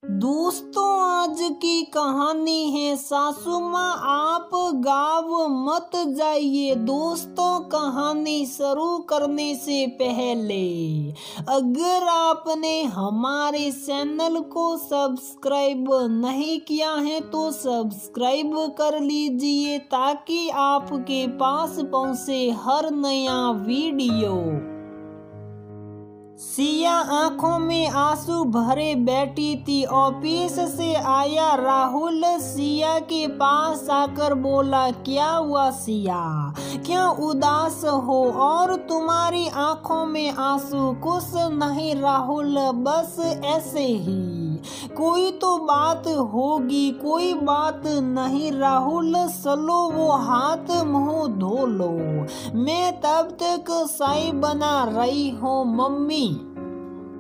दोस्तों, आज की कहानी है सासू माँ आप गाँव मत जाइए। दोस्तों, कहानी शुरू करने से पहले अगर आपने हमारे चैनल को सब्सक्राइब नहीं किया है तो सब्सक्राइब कर लीजिए ताकि आपके पास पहुँचे हर नया वीडियो। सिया आंखों में आंसू भरे बैठी थी। ऑफिस से आया राहुल सिया के पास आकर बोला, क्या हुआ सिया, क्यों उदास हो और तुम्हारी आंखों में आंसू? कुछ नहीं राहुल, बस ऐसे ही। कोई तो बात होगी। कोई बात नहीं राहुल, चलो वो हाथ मुंह धो लो, मैं तब तक चाय बना रही हूँ। मम्मी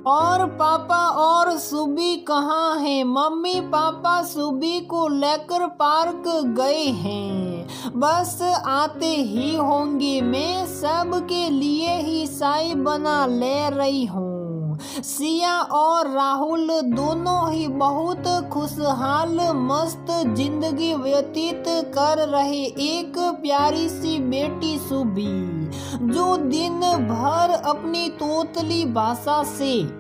और पापा और सुबी कहाँ हैं? मम्मी पापा सुबी को लेकर पार्क गए हैं, बस आते ही होंगे। मैं सबके लिए ही चाय बना ले रही हूँ। सिया और राहुल दोनों ही बहुत खुशहाल मस्त जिंदगी व्यतीत कर रहे। एक प्यारी सी बेटी सुबी जो दिन भर अपनी तोतली भाषा से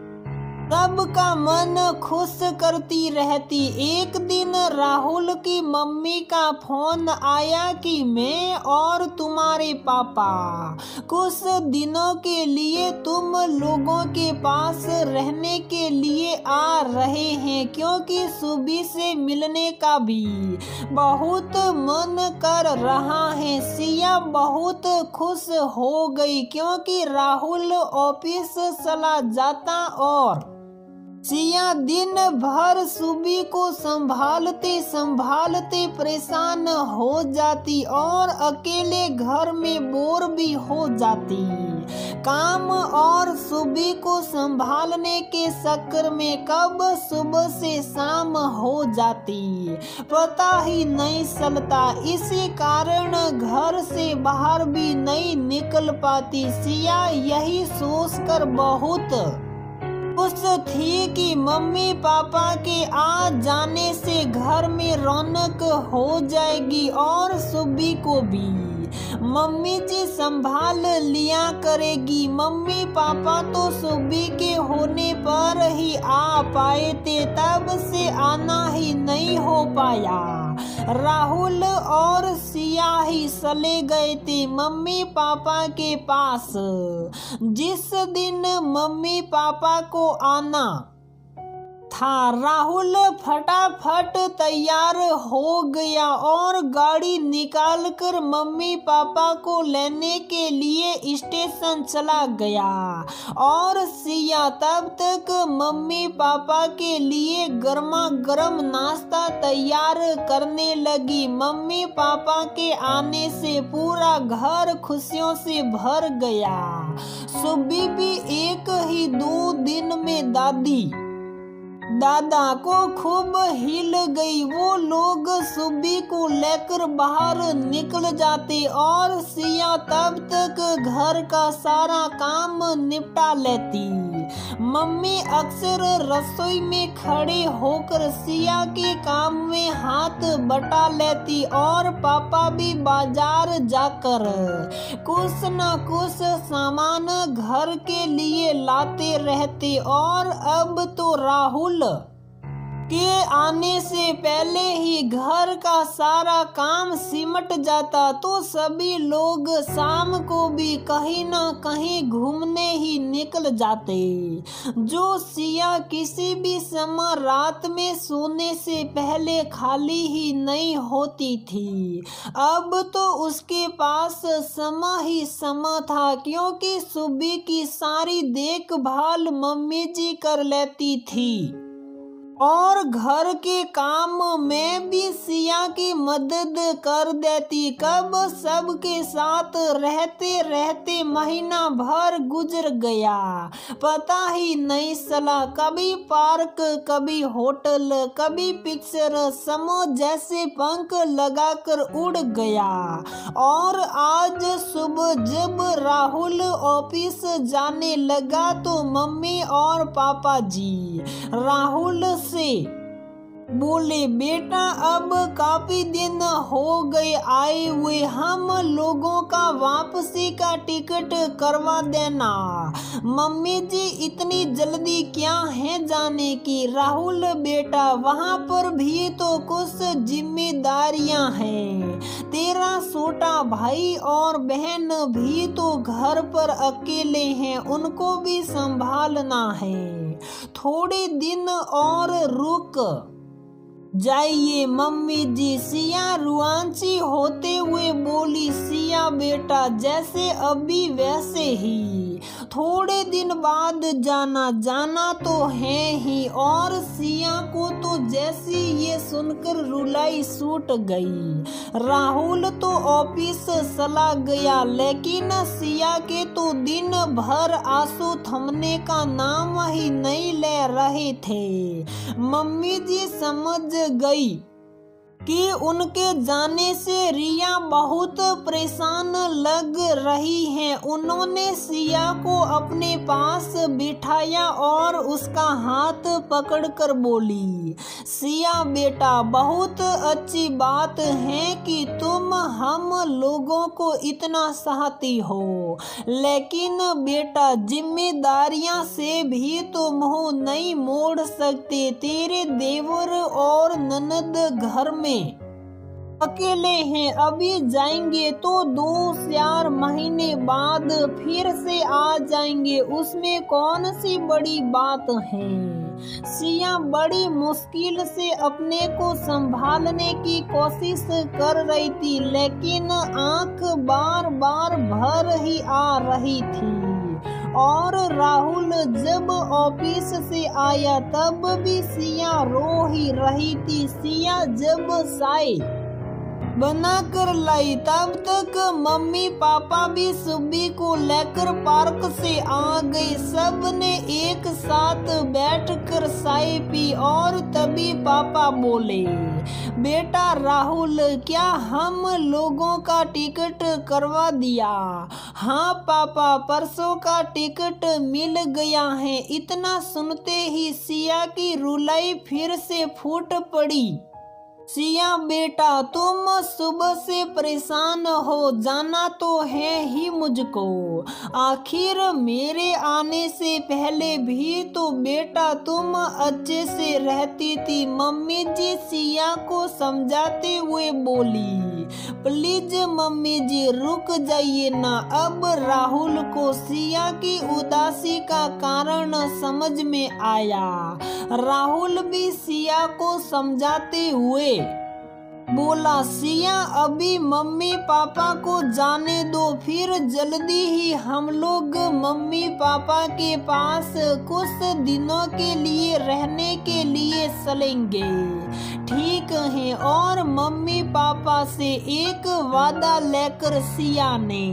सबका मन खुश करती रहती। एक दिन राहुल की मम्मी का फोन आया कि मैं और तुम्हारे पापा कुछ दिनों के लिए तुम लोगों के पास रहने के लिए आ रहे हैं, क्योंकि सुबी से मिलने का भी बहुत मन कर रहा है। सिया बहुत खुश हो गई क्योंकि राहुल ऑफिस चला जाता और सिया दिन भर सुबी को संभालते संभालते परेशान हो जाती और अकेले घर में बोर भी हो जाती। काम और सुबी को संभालने के चक्कर में कब सुबह से शाम हो जाती पता ही नहीं चलता। इसी कारण घर से बाहर भी नहीं निकल पाती। सिया यही सोचकर बहुत खुश थी कि मम्मी पापा के आ जाने से घर में रौनक हो जाएगी और सुबी को भी मम्मी जी संभाल लिया करेगी। मम्मी पापा तो सुबी के होने पर ही आ पाए थे, तब से आना ही नहीं हो पाया। राहुल और सिया ही चले गए थे मम्मी पापा के पास। जिस दिन मम्मी पापा को आना था, राहुल फटाफट तैयार हो गया और गाड़ी निकालकर मम्मी पापा को लेने के लिए स्टेशन चला गया और सिया तब तक मम्मी पापा के लिए गर्मा गर्म नाश्ता तैयार करने लगी। मम्मी पापा के आने से पूरा घर खुशियों से भर गया। सुबी भी एक ही 2 दिन में दादा को खूब हिल गई। वो लोग सुबी को लेकर बाहर निकल जाते और सिया तब तक घर का सारा काम निपटा लेती। मम्मी अक्सर रसोई में खड़े होकर सिया के काम में हाथ बटा लेती और पापा भी बाजार जाकर कुछ न कुछ सामान घर के लिए लाते रहते। और अब तो राहुल के आने से पहले ही घर का सारा काम सिमट जाता, तो सभी लोग शाम को भी कहीं ना कहीं घूमने ही निकल जाते। जो सिया किसी भी समय रात में सोने से पहले खाली ही नहीं होती थी, अब तो उसके पास समय ही समय था, क्योंकि सुबी की सारी देखभाल मम्मी जी कर लेती थी और घर के काम में भी सिया की मदद कर देती। कब सबके साथ रहते रहते महीना भर गुजर गया, पता ही नहीं चला। कभी पार्क, कभी होटल, कभी पिक्चर, समय जैसे पंख लगाकर उड़ गया। और आज सुबह जब राहुल ऑफिस जाने लगा तो मम्मी और पापा जी राहुल उनसे बोले, बेटा अब काफी दिन हो गए आए हुए, हम लोगों का वापसी का टिकट करवा देना। मम्मी जी इतनी जल्दी क्या है जाने की? राहुल बेटा वहाँ पर भी तो कुछ जिम्मेदारियां हैं। तेरा छोटा भाई और बहन भी तो घर पर अकेले हैं, उनको भी संभालना है। थोड़े दिन और रुक जाइए मम्मी जी, सिया रुआंची होते हुए बोली। सिया बेटा जैसे अभी वैसे ही, थोड़े दिन बाद जाना तो है ही। और सिया को तो जैसी ये सुनकर रुलाई छूट गई। राहुल तो ऑफिस चला गया, लेकिन सिया के तो दिन भर आंसू थमने का नाम ही नहीं ले रहे थे। मम्मी जी समझ गई कि उनके जाने से रिया बहुत परेशान लग रही है। उन्होंने सिया को अपने पास बिठाया और उसका हाथ पकड़कर बोली, सिया बेटा बहुत अच्छी बात है कि तुम हम लोगों को इतना चाहती हो, लेकिन बेटा जिम्मेदारियां से भी तो मुंह नहीं मोड़ सकते। तेरे देवर और ननद घर में अकेले हैं, अभी जाएंगे तो 2-4 महीने बाद फिर से आ जाएंगे, उसमें कौन सी बड़ी बात है। सिया बड़ी मुश्किल से अपने को संभालने की कोशिश कर रही थी, लेकिन आंख बार बार भर ही आ रही थी। और राहुल जब ऑफिस से आया तब भी सिया रो ही रही थी। सिया जब चाय बना कर लाई तब तक मम्मी पापा भी सुब्बी को लेकर पार्क से आ गए। सब ने एक साथ बैठकर चाय पी और तभी पापा बोले, बेटा राहुल क्या हम लोगों का टिकट करवा दिया? हाँ पापा, परसों का टिकट मिल गया है। इतना सुनते ही सिया की रुलाई फिर से फूट पड़ी। सिया बेटा तुम सुबह से परेशान हो, जाना तो है ही मुझको। आखिर मेरे आने से पहले भी तो बेटा तुम अच्छे से रहती थी। मम्मी जी सिया को समझाते हुए बोली, प्लीज मम्मी जी रुक जाइए ना। अब राहुल को सिया की उदासी का कारण समझ में आया। राहुल भी सिया को समझाते हुए बोला, सिया अभी मम्मी पापा को जाने दो, फिर जल्दी ही हम लोग मम्मी पापा के पास कुछ दिनों के लिए रहने के लिए चलेंगे। ठीक है। और मम्मी पापा से एक वादा लेकर सिया ने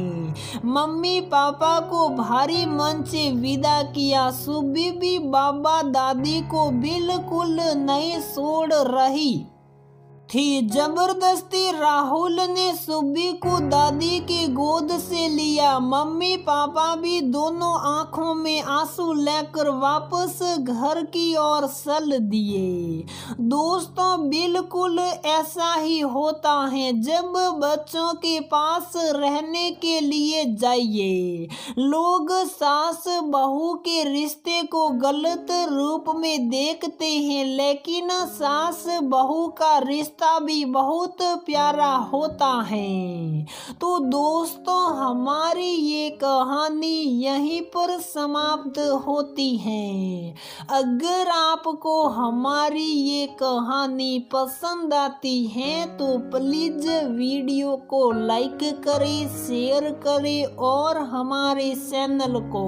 मम्मी पापा को भारी मन से विदा किया। सुब्बी भी बाबा दादी को बिल्कुल नहीं छोड़ रही थी। जबरदस्ती राहुल ने सुब्बी को दादी की गोद से लिया। मम्मी पापा भी दोनों आंखों में आंसू लेकर वापस घर की ओर चल दिए। दोस्तों बिल्कुल ऐसा ही होता है जब बच्चों के पास रहने के लिए जाइए। लोग सास बहू के रिश्ते को गलत रूप में देखते हैं, लेकिन सास बहू का रिश्ता भी बहुत प्यारा होता है। तो दोस्तों हमारी ये कहानी यहीं पर समाप्त होती है। अगर आपको हमारी ये कहानी पसंद आती है तो प्लीज वीडियो को लाइक करें, शेयर करें और हमारे चैनल को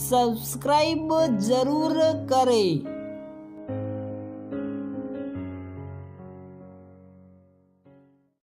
सब्सक्राइब जरूर करें।